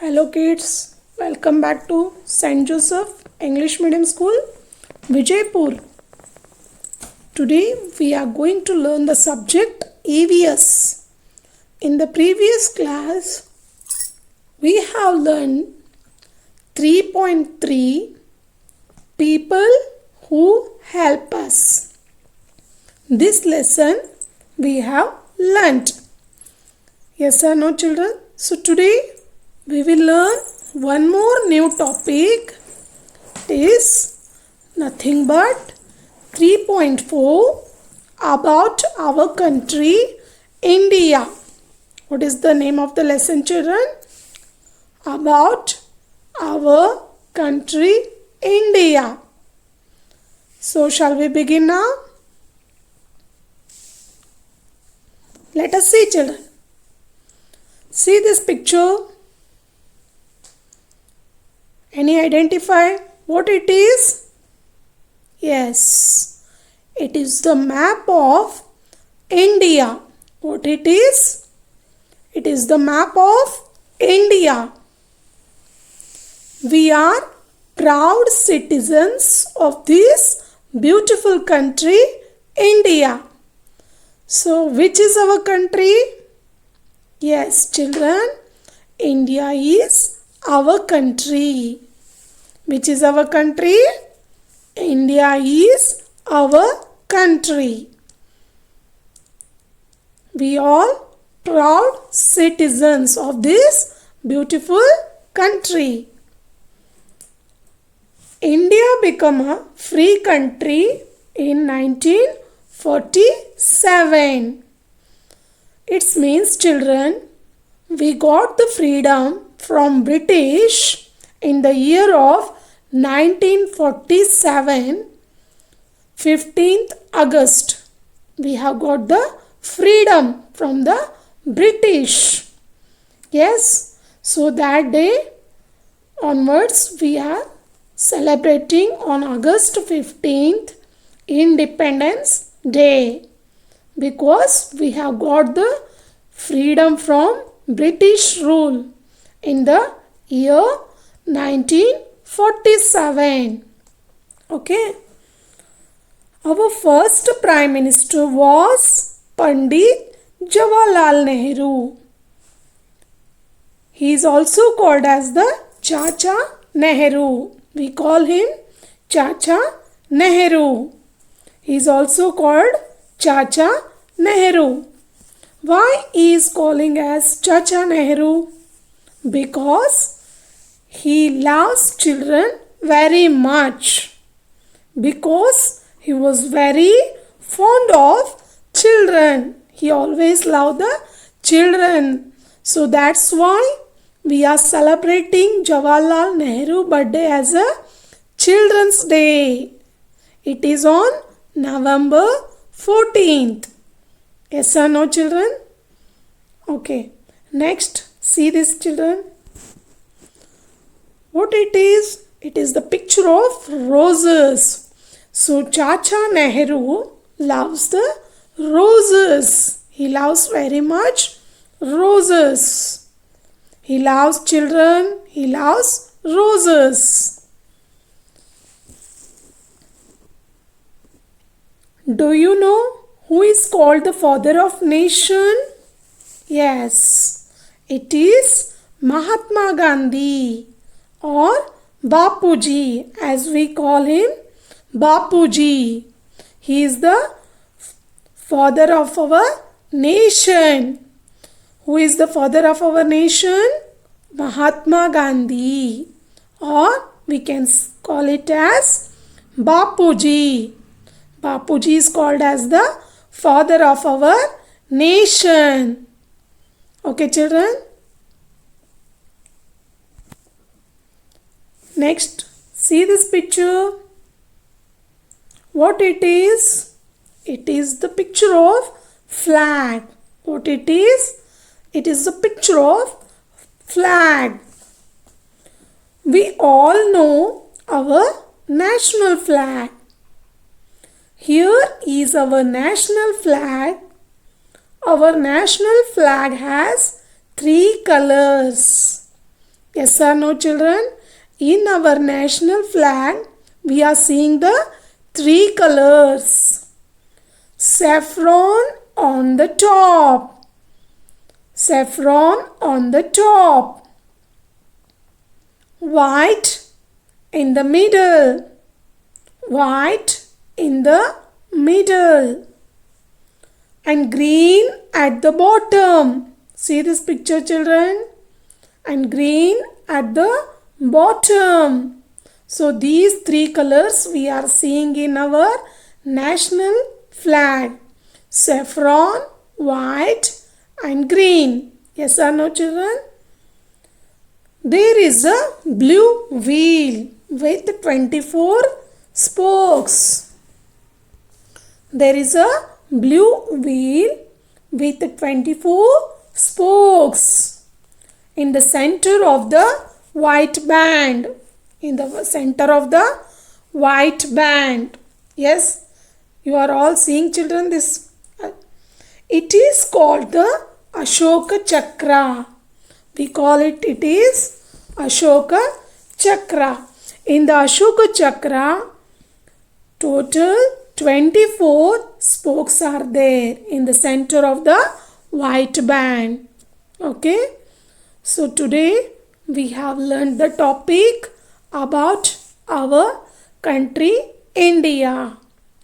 Hello kids, welcome back to St. Joseph English Medium School, Vijaypur. Today we are going to learn the subject EVS. In the previous class, we have learned 3.3 People who help us. This lesson we have learnt. Yes or no children? So today we will learn one more new topic. It is nothing but 3.4 about our country India. What is the name of the lesson, children? About our country India. So shall we begin now? Let us see, children. See this picture. Any identify what it is? Yes, it is the map of India. What it is? It is the map of India. We are proud citizens of this beautiful country, India. So, which is our country? Yes, children, India is our country. Which is our country? India is our country. We all proud citizens of this beautiful country. India became a free country in 1947. It means, children, we got the freedom from British in the year of 1947, 15th August. We have got the freedom from the British. Yes, so that day onwards we are celebrating on August 15th Independence Day, because we have got the freedom from British rule in the year 1947. Okay. Our first Prime Minister was Pandit Jawaharlal Nehru. He is also called as the Chacha Nehru. We call him Chacha Nehru. He is also called Chacha Nehru. Why he is calling as Chacha Nehru? Because he loves children very much. Because he was very fond of children. He always loved the children. So that's why we are celebrating Jawaharlal Nehru birthday as a Children's Day. It is on November 14th. Yes or no, children? Okay. Next, see this, children. What it is? It is the picture of roses. So, Chacha Nehru loves the roses. He loves very much roses. He loves children. He loves roses. Do you know who is called the father of nation? Yes, it is Mahatma Gandhi, or Bapuji, as we call him, Bapuji. He is the father of our nation. Who is the father of our nation? Mahatma Gandhi, or we can call it as Bapuji. Bapuji is called as the father of our nation. Okay, children? Next, see this picture. What it is? It is the picture of flag. What it is? It is the picture of flag. We all know our national flag. Here is our national flag. Our national flag has three colors. Yes or no, children? In our national flag, we are seeing the three colors. Saffron on the top. Saffron on the top. White in the middle. White in the middle. And green at the bottom. See this picture, children? And green at the bottom. So these three colors we are seeing in our national flag. Saffron, white and green. Yes or no, children? There is a blue wheel with 24 spokes. There is a blue wheel with 24 spokes in the center of the white band. In the center of the white band. Yes, you are all seeing, children, this. It is called the Ashoka Chakra. We call it is Ashoka Chakra. In the Ashoka Chakra, total 24 spokes are there in the center of the white band. Okay. So today we have learned the topic about our country India.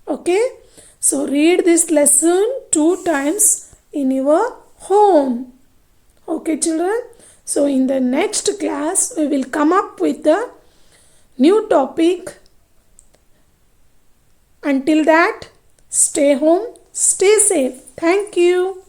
Okay. So read this lesson 2 times in your home. Okay, children. So in the next class we will come up with the new topic. Until that, stay home, stay safe. Thank you.